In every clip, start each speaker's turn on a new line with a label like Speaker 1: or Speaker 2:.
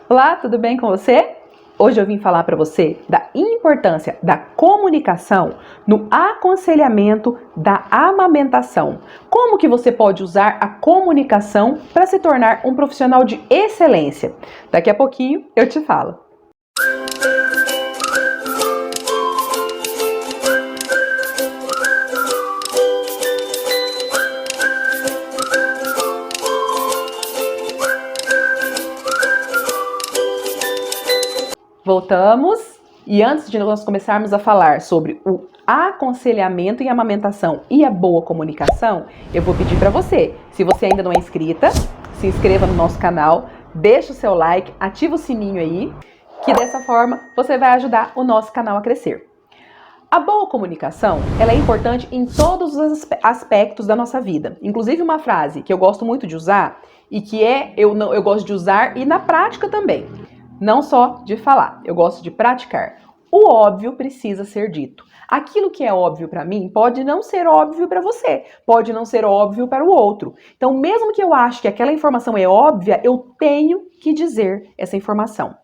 Speaker 1: Olá, tudo bem com você? Hoje eu vim falar para você da importância da comunicação no aconselhamento da amamentação. Como que você pode usar a comunicação para se tornar um profissional de excelência? Daqui a pouquinho eu te falo. Voltamos e antes de nós começarmos a falar sobre o aconselhamento em amamentação e a boa comunicação, eu vou pedir para você, se você ainda não é inscrita, se inscreva no nosso canal, deixa o seu like, ativa o sininho aí, que dessa forma você vai ajudar o nosso canal a crescer. A boa comunicação, ela é importante em todos os aspectos da nossa vida. Inclusive uma frase que eu gosto muito de usar e que eu gosto de usar e na prática também. Não só de falar, eu gosto de praticar. O óbvio precisa ser dito. Aquilo que é óbvio para mim pode não ser óbvio para você, pode não ser óbvio para o outro. Então, mesmo que eu ache que aquela informação é óbvia, eu tenho que dizer essa informação.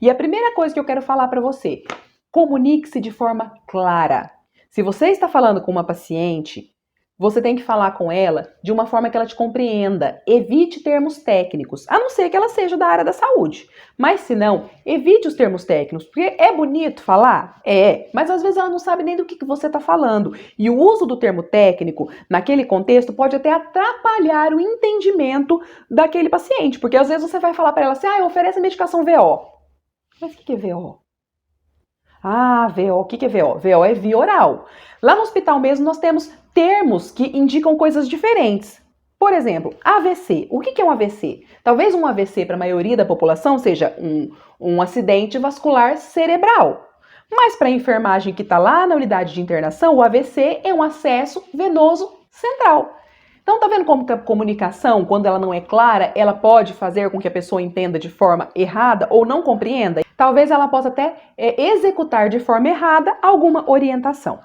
Speaker 1: E a primeira coisa que eu quero falar para você, comunique-se de forma clara. Se você está falando com uma paciente, você tem que falar com ela de uma forma que ela te compreenda. Evite termos técnicos, a não ser que ela seja da área da saúde. Mas se não, evite os termos técnicos, porque é bonito falar? É, mas às vezes ela não sabe nem do que você está falando. E o uso do termo técnico, naquele contexto, pode até atrapalhar o entendimento daquele paciente. Porque às vezes você vai falar para ela assim, oferece medicação VO. Mas o que é VO? VO, o que é VO? VO é via oral. Lá no hospital mesmo nós temos termos que indicam coisas diferentes. Por exemplo, AVC. O que é um AVC? Talvez um AVC para a maioria da população seja um acidente vascular cerebral. Mas para a enfermagem que está lá na unidade de internação, o AVC é um acesso venoso central. Então, tá vendo como que a comunicação, quando ela não é clara, ela pode fazer com que a pessoa entenda de forma errada ou não compreenda? Talvez ela possa até executar de forma errada alguma orientação.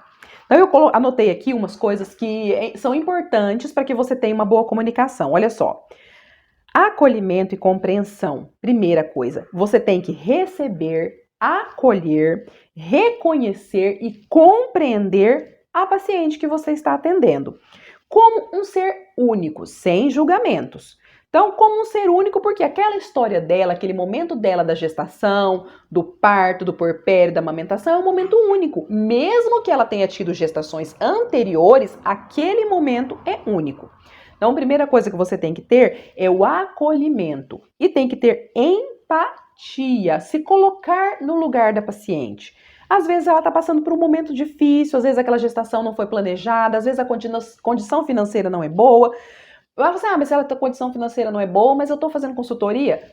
Speaker 1: Então, eu anotei aqui umas coisas que são importantes para que você tenha uma boa comunicação. Olha só. Acolhimento e compreensão. Primeira coisa, você tem que receber, acolher, reconhecer e compreender a paciente que você está atendendo. Como um ser único, sem julgamentos. Então, como um ser único, porque aquela história dela, aquele momento dela da gestação, do parto, do puerpério, da amamentação, é um momento único. Mesmo que ela tenha tido gestações anteriores, aquele momento é único. Então, a primeira coisa que você tem que ter é o acolhimento. E tem que ter empatia, se colocar no lugar da paciente. Às vezes ela está passando por um momento difícil, às vezes aquela gestação não foi planejada, às vezes a condição financeira não é boa. Ela fala assim, mas se a condição financeira não é boa, mas eu estou fazendo consultoria?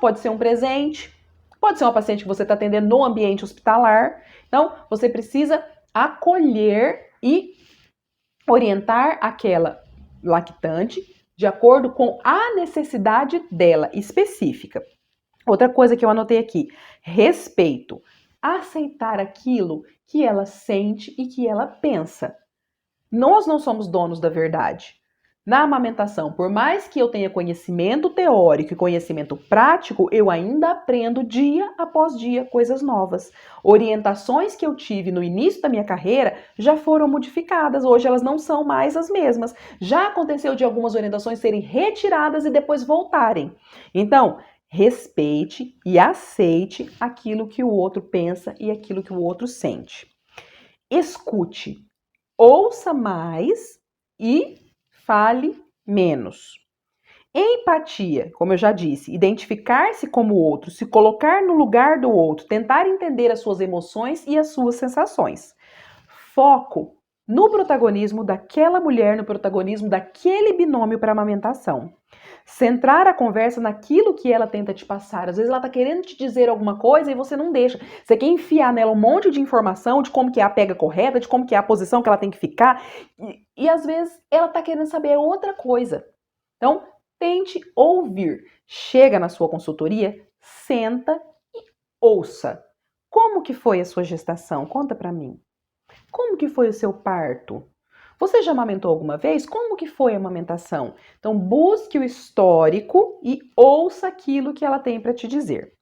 Speaker 1: Pode ser um presente, pode ser uma paciente que você está atendendo no ambiente hospitalar. Então, você precisa acolher e orientar aquela lactante de acordo com a necessidade dela específica. Outra coisa que eu anotei aqui, respeito. Aceitar aquilo que ela sente e que ela pensa. Nós não somos donos da verdade. Na amamentação, por mais que eu tenha conhecimento teórico e conhecimento prático, eu ainda aprendo dia após dia coisas novas. Orientações que eu tive no início da minha carreira já foram modificadas, hoje elas não são mais as mesmas. Já aconteceu de algumas orientações serem retiradas e depois voltarem. Então, respeite e aceite aquilo que o outro pensa e aquilo que o outro sente. Escute, ouça mais e fale menos. Empatia, como eu já disse, identificar-se como o outro, se colocar no lugar do outro, tentar entender as suas emoções e as suas sensações. Foco no protagonismo daquela mulher, no protagonismo daquele binômio para amamentação. Centrar a conversa naquilo que ela tenta te passar. Às vezes ela está querendo te dizer alguma coisa e você não deixa. Você quer enfiar nela um monte de informação de como que é a pega correta, de como que é a posição que ela tem que ficar. E às vezes ela está querendo saber outra coisa. Então, tente ouvir. Chega na sua consultoria, senta e ouça. Como que foi a sua gestação? Conta para mim. Como que foi o seu parto? Você já amamentou alguma vez? Como que foi a amamentação? Então, busque o histórico e ouça aquilo que ela tem para te dizer.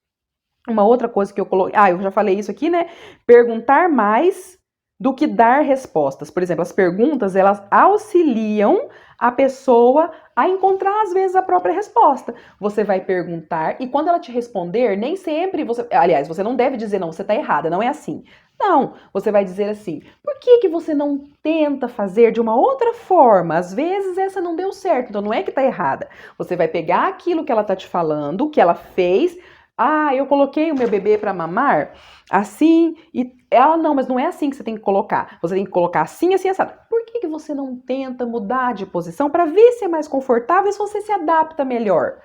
Speaker 1: Uma outra coisa que eu coloquei, eu já falei isso aqui, né? Perguntar mais do que dar respostas. Por exemplo, as perguntas, elas auxiliam a pessoa a encontrar, às vezes, a própria resposta. Você vai perguntar e quando ela te responder, nem sempre você... Aliás, você não deve dizer, não, você está errada, não é assim. Não, você vai dizer assim, por que que você não tenta fazer de uma outra forma? Às vezes essa não deu certo, então não é que está errada. Você vai pegar aquilo que ela está te falando, o que ela fez... eu coloquei o meu bebê para mamar assim e ela não, mas não é assim que você tem que colocar. Você tem que colocar assim, assim, assado. Por que que você não tenta mudar de posição para ver se é mais confortável e se você se adapta melhor?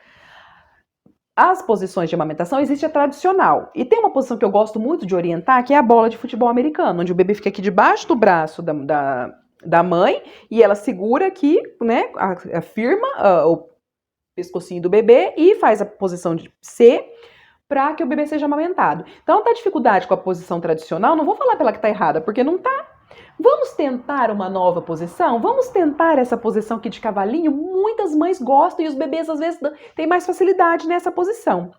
Speaker 1: As posições de amamentação existe a tradicional. E tem uma posição que eu gosto muito de orientar, que é a bola de futebol americano, onde o bebê fica aqui debaixo do braço da mãe e ela segura aqui, né, firma o pescocinho do bebê e faz a posição de C para que o bebê seja amamentado. Então, tá dificuldade com a posição tradicional, não vou falar pela que tá errada, porque não tá. Vamos tentar uma nova posição? Vamos tentar essa posição aqui de cavalinho? Muitas mães gostam e os bebês às vezes têm mais facilidade nessa posição.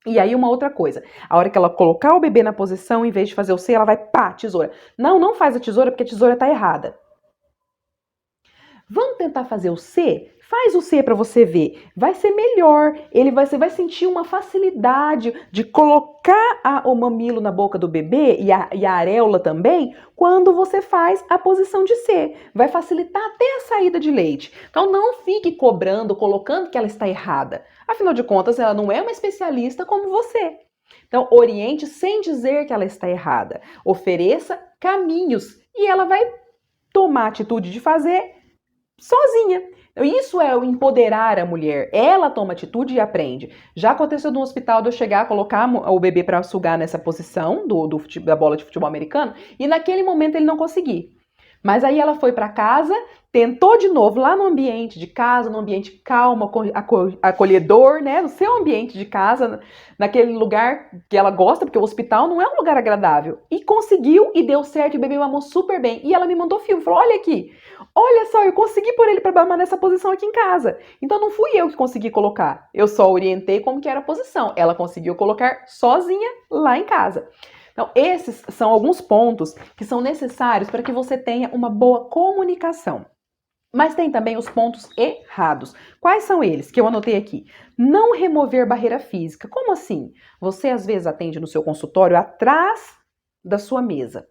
Speaker 1: E aí uma outra coisa, a hora que ela colocar o bebê na posição, em vez de fazer o C, ela vai tesoura. Não faz a tesoura porque a tesoura tá errada. Vamos tentar fazer o C? Faz o C para você ver. Vai ser melhor. Você vai sentir uma facilidade de colocar o mamilo na boca do bebê e a areola também quando você faz a posição de C. Vai facilitar até a saída de leite. Então não fique cobrando, colocando que ela está errada. Afinal de contas, ela não é uma especialista como você. Então oriente sem dizer que ela está errada. Ofereça caminhos e ela vai tomar a atitude de fazer sozinha. Isso é o empoderar a mulher. Ela toma atitude e aprende. Já aconteceu no hospital de eu chegar, colocar o bebê para sugar nessa posição da bola de futebol americano e naquele momento ele não conseguia. Mas aí ela foi para casa, tentou de novo lá no ambiente de casa, no ambiente calmo, acolhedor, né? No seu ambiente de casa, naquele lugar que ela gosta, porque o hospital não é um lugar agradável. E conseguiu e deu certo, e o bebê mamou super bem. E ela me mandou filme, falou, olha aqui, olha só, eu consegui pôr ele para mamar nessa posição aqui em casa. Então não fui eu que consegui colocar, eu só orientei como que era a posição. Ela conseguiu colocar sozinha lá em casa. Então, esses são alguns pontos que são necessários para que você tenha uma boa comunicação. Mas tem também os pontos errados. Quais são eles? Que eu anotei aqui. Não remover barreira física. Como assim? Você às vezes atende no seu consultório atrás da sua mesa.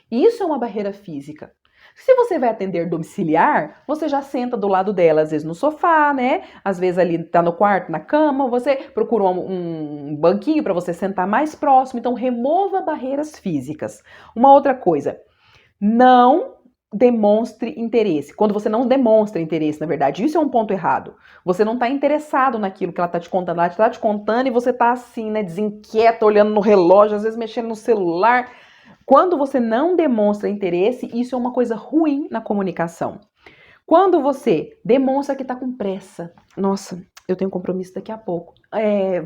Speaker 1: E isso é uma barreira física. Se você vai atender domiciliar, você já senta do lado dela, às vezes no sofá, né? Às vezes ali tá no quarto, na cama, você procura um banquinho para você sentar mais próximo. Então, remova barreiras físicas. Uma outra coisa, não demonstre interesse. Quando você não demonstra interesse, na verdade, isso é um ponto errado. Você não tá interessado naquilo que ela tá te contando. Ela tá te contando e você tá assim, né, desinquieta, olhando no relógio, às vezes mexendo no celular. Quando você não demonstra interesse, isso é uma coisa ruim na comunicação. Quando você demonstra que está com pressa, nossa, eu tenho um compromisso daqui a pouco.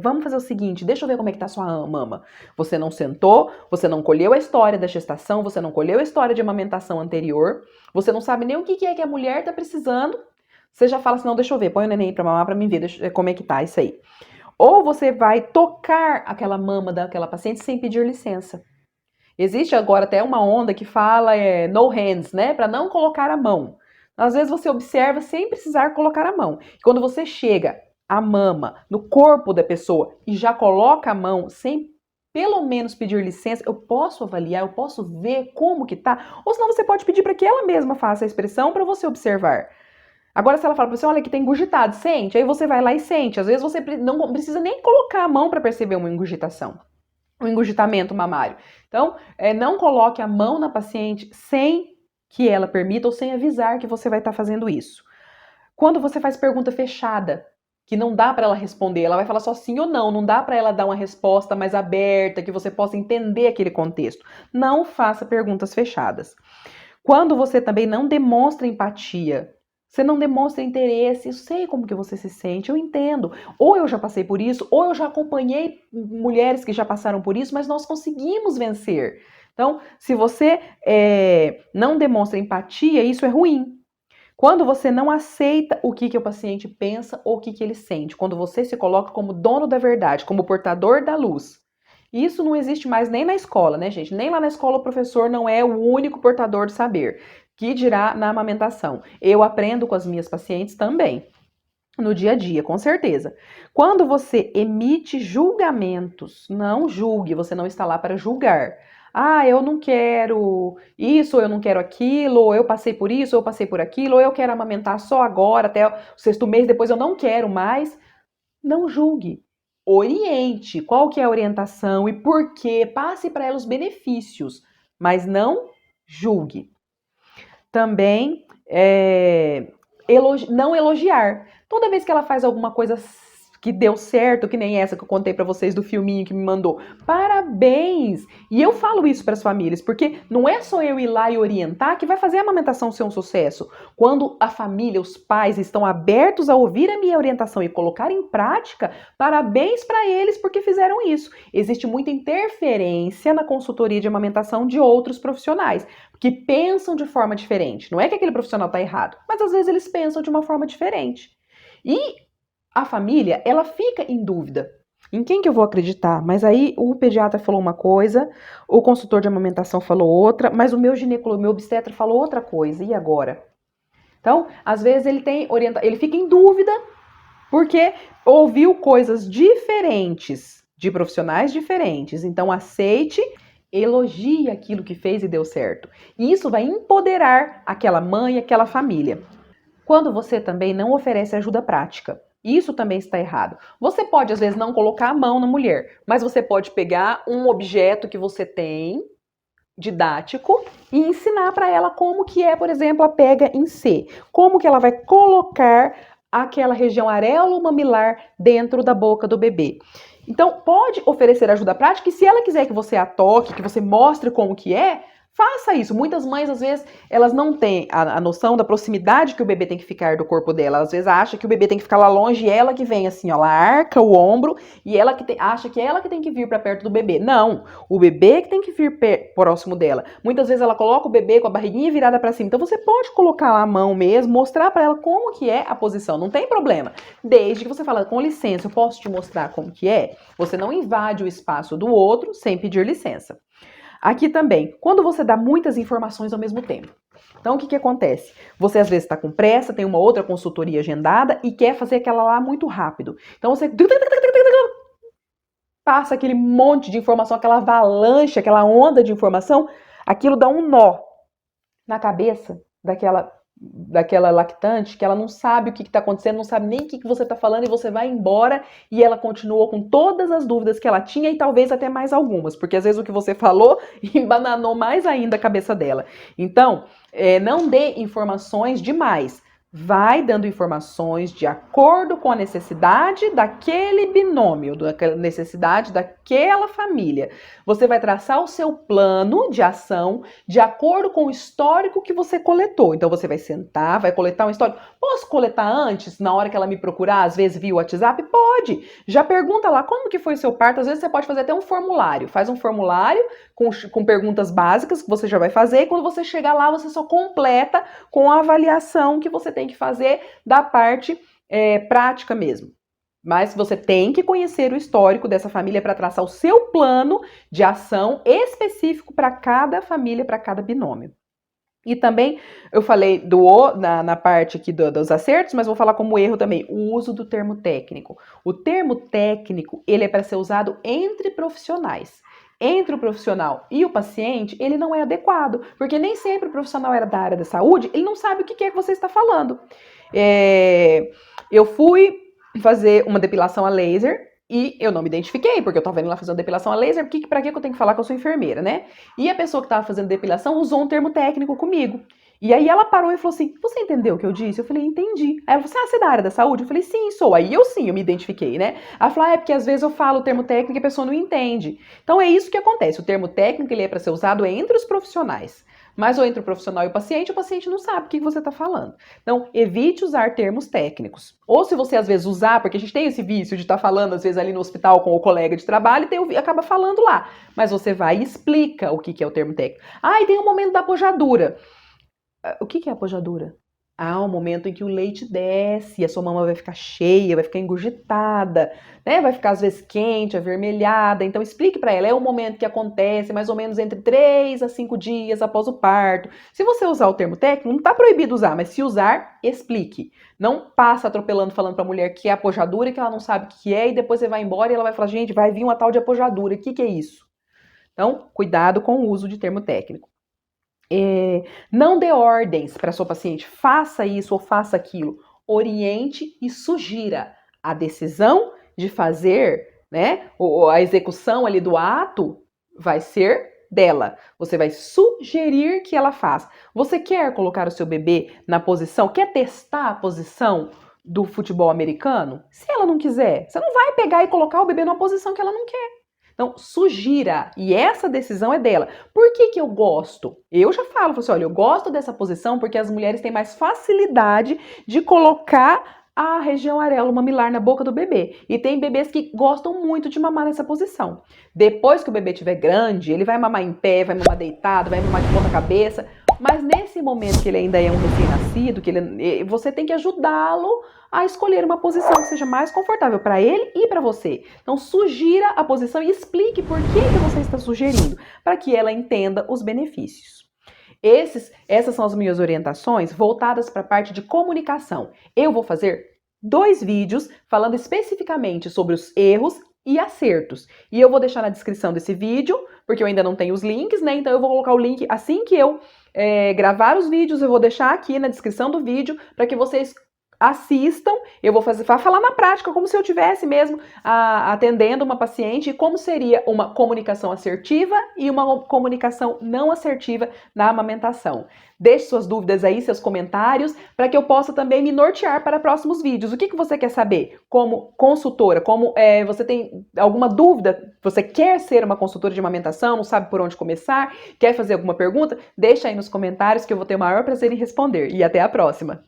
Speaker 1: Vamos fazer o seguinte, deixa eu ver como é que tá a sua mama. Você não sentou, você não colheu a história da gestação, você não colheu a história de amamentação anterior, você não sabe nem o que é que a mulher está precisando. Você já fala assim, não, deixa eu ver, põe o neném para mamar para mim ver como é que tá isso aí. Ou você vai tocar aquela mama daquela paciente sem pedir licença. Existe agora até uma onda que fala no hands, né? Para não colocar a mão. Às vezes você observa sem precisar colocar a mão. Quando você chega a mama no corpo da pessoa e já coloca a mão sem pelo menos pedir licença, eu posso avaliar, eu posso ver como que tá. Ou senão você pode pedir para que ela mesma faça a expressão para você observar. Agora, se ela fala para você, olha que tem engurgitado, sente, aí você vai lá e sente. Às vezes você não precisa nem colocar a mão para perceber uma engurgitação. O engurgitamento mamário. Então, não coloque a mão na paciente sem que ela permita ou sem avisar que você vai estar fazendo isso. Quando você faz pergunta fechada, que não dá para ela responder, ela vai falar só sim ou não dá para ela dar uma resposta mais aberta, que você possa entender aquele contexto. Não faça perguntas fechadas. Quando você também não demonstra empatia, você não demonstra interesse, eu sei como que você se sente, eu entendo. Ou eu já passei por isso, ou eu já acompanhei mulheres que já passaram por isso, mas nós conseguimos vencer. Então, se você não demonstra empatia, isso é ruim. Quando você não aceita o que o paciente pensa ou o que ele sente, quando você se coloca como dono da verdade, como portador da luz. Isso não existe mais nem na escola, né, gente? Nem lá na escola o professor não é o único portador do saber, que dirá na amamentação. Eu aprendo com as minhas pacientes também, no dia a dia, com certeza. Quando você emite julgamentos, não julgue, você não está lá para julgar. Ah, eu não quero isso, ou eu não quero aquilo, ou eu passei por isso, ou eu passei por aquilo, ou eu quero amamentar só agora, até o 6º mês, depois eu não quero mais. Não julgue. Oriente. Qual que é a orientação e por quê? Passe para ela os benefícios, mas não julgue. Também, não elogiar. Toda vez que ela faz alguma coisa que deu certo, que nem essa que eu contei para vocês do filminho que me mandou, parabéns! E eu falo isso para as famílias, porque não é só eu ir lá e orientar que vai fazer a amamentação ser um sucesso. Quando a família, os pais estão abertos a ouvir a minha orientação e colocar em prática, parabéns para eles porque fizeram isso. Existe muita interferência na consultoria de amamentação de outros profissionais, que pensam de forma diferente. Não é que aquele profissional está errado, mas às vezes eles pensam de uma forma diferente. E a família, ela fica em dúvida. Em quem que eu vou acreditar? Mas aí o pediatra falou uma coisa, o consultor de amamentação falou outra, mas o meu ginecólogo, o meu obstetra falou outra coisa. E agora? Então, às vezes ele fica em dúvida porque ouviu coisas diferentes de profissionais diferentes. Então, aceite, elogie aquilo que fez e deu certo. E isso vai empoderar aquela mãe, aquela família. Quando você também não oferece ajuda prática, isso também está errado. Você pode, às vezes, não colocar a mão na mulher, mas você pode pegar um objeto que você tem, didático, e ensinar para ela como que é, por exemplo, a pega em C. Como que ela vai colocar aquela região areolo-mamilar dentro da boca do bebê. Então, pode oferecer ajuda prática e se ela quiser que você a toque, que você mostre como que é, faça isso. Muitas mães, às vezes, elas não têm a noção da proximidade que o bebê tem que ficar do corpo dela. Às vezes acha que o bebê tem que ficar lá longe e ela que vem assim, ó, ela arca o ombro e ela que acha que é ela que tem que vir para perto do bebê. Não, o bebê que tem que vir próximo dela. Muitas vezes ela coloca o bebê com a barriguinha virada para cima. Então você pode colocar a mão mesmo, mostrar para ela como que é a posição. Não tem problema. Desde que você fala, com licença, eu posso te mostrar como que é? Você não invade o espaço do outro sem pedir licença. Aqui também, quando você dá muitas informações ao mesmo tempo. Então, o que acontece? Você às vezes está com pressa, tem uma outra consultoria agendada e quer fazer aquela lá muito rápido. Então, você passa aquele monte de informação, aquela avalanche, aquela onda de informação, aquilo dá um nó na cabeça daquela lactante, que ela não sabe o que está acontecendo, não sabe nem o que você está falando e você vai embora e ela continuou com todas as dúvidas que ela tinha e talvez até mais algumas, porque às vezes o que você falou embananou mais ainda a cabeça dela. Então, não dê informações demais. Vai dando informações de acordo com a necessidade daquele binômio, da necessidade daquela família. Você vai traçar o seu plano de ação de acordo com o histórico que você coletou. Então você vai sentar, vai coletar um histórico. Posso coletar antes, na hora que ela me procurar, às vezes via WhatsApp? Pode. Já pergunta lá como que foi o seu parto. Às vezes você pode fazer até um formulário. Faz um formulário com perguntas básicas que você já vai fazer. E quando você chegar lá, você só completa com a avaliação que você tem que fazer da parte prática mesmo. Mas você tem que conhecer o histórico dessa família para traçar o seu plano de ação específico para cada família, para cada binômio. E também, eu falei na parte aqui dos acertos, mas vou falar como erro também, o uso do termo técnico. O termo técnico, ele é para ser usado entre profissionais. Entre o profissional e o paciente, ele não é adequado, porque nem sempre o profissional era da área da saúde, ele não sabe o que é que você está falando. Eu fui fazer uma depilação a laser e eu não me identifiquei, porque eu estava indo lá fazer uma depilação a laser, pra que eu tenho que falar que eu sou enfermeira, né? E a pessoa que estava fazendo depilação usou um termo técnico comigo. E aí ela parou e falou assim, você entendeu o que eu disse? Eu falei, entendi. Aí ela falou assim, você é da área da saúde? Eu falei, sim, sou. Aí eu me identifiquei, né? Ela falou, porque às vezes eu falo o termo técnico e a pessoa não entende. Então é isso que acontece, o termo técnico ele é para ser usado entre os profissionais. Mas ou entre o profissional e o paciente não sabe o que você está falando. Então, evite usar termos técnicos. Ou se você às vezes usar, porque a gente tem esse vício de estar falando às vezes ali no hospital com o colega de trabalho e acaba falando lá. Mas você vai e explica o que é o termo técnico. Ah, e tem o momento da pojadura. O que é a pojadura? Ah, o momento em que o leite desce, a sua mama vai ficar cheia, vai ficar engurgitada, né? Vai ficar às vezes quente, avermelhada. Então explique para ela, é um momento que acontece mais ou menos entre 3 a 5 dias após o parto. Se você usar o termo técnico, não está proibido usar, mas se usar, explique. Não passa atropelando falando para a mulher que é apojadura e que ela não sabe o que é e depois você vai embora e ela vai falar, gente, vai vir uma tal de apojadura, o que é isso? Então, cuidado com o uso de termo técnico. Não dê ordens para sua paciente, faça isso ou faça aquilo. Oriente e sugira. A decisão de fazer, né, ou a execução ali do ato vai ser dela. Você vai sugerir que ela faça. Você quer colocar o seu bebê na posição, quer testar a posição do futebol americano? Se ela não quiser, você não vai pegar e colocar o bebê numa posição que ela não quer. Então, sugira, e essa decisão é dela. Por que eu gosto? Eu já falo assim, olha, eu gosto dessa posição porque as mulheres têm mais facilidade de colocar a região areolo-mamilar na boca do bebê. E tem bebês que gostam muito de mamar nessa posição. Depois que o bebê estiver grande, ele vai mamar em pé, vai mamar deitado, vai mamar de ponta cabeça. Mas nesse momento que ele ainda é um recém-nascido, você tem que ajudá-lo a escolher uma posição que seja mais confortável para ele e para você. Então, sugira a posição e explique por que você está sugerindo, para que ela entenda os benefícios. Essas são as minhas orientações voltadas para a parte de comunicação. Eu vou fazer 2 vídeos falando especificamente sobre os erros e acertos. E eu vou deixar na descrição desse vídeo, porque eu ainda não tenho os links, né? Então eu vou colocar o link assim que eu gravar os vídeos, eu vou deixar aqui na descrição do vídeo para que vocês assistam. Eu vou falar na prática, como se eu tivesse mesmo atendendo uma paciente, e como seria uma comunicação assertiva e uma comunicação não assertiva na amamentação. Deixe suas dúvidas aí, seus comentários, para que eu possa também me nortear para próximos vídeos. O que você quer saber como consultora? Como você tem alguma dúvida? Você quer ser uma consultora de amamentação? Não sabe por onde começar? Quer fazer alguma pergunta? Deixa aí nos comentários que eu vou ter o maior prazer em responder. E até a próxima!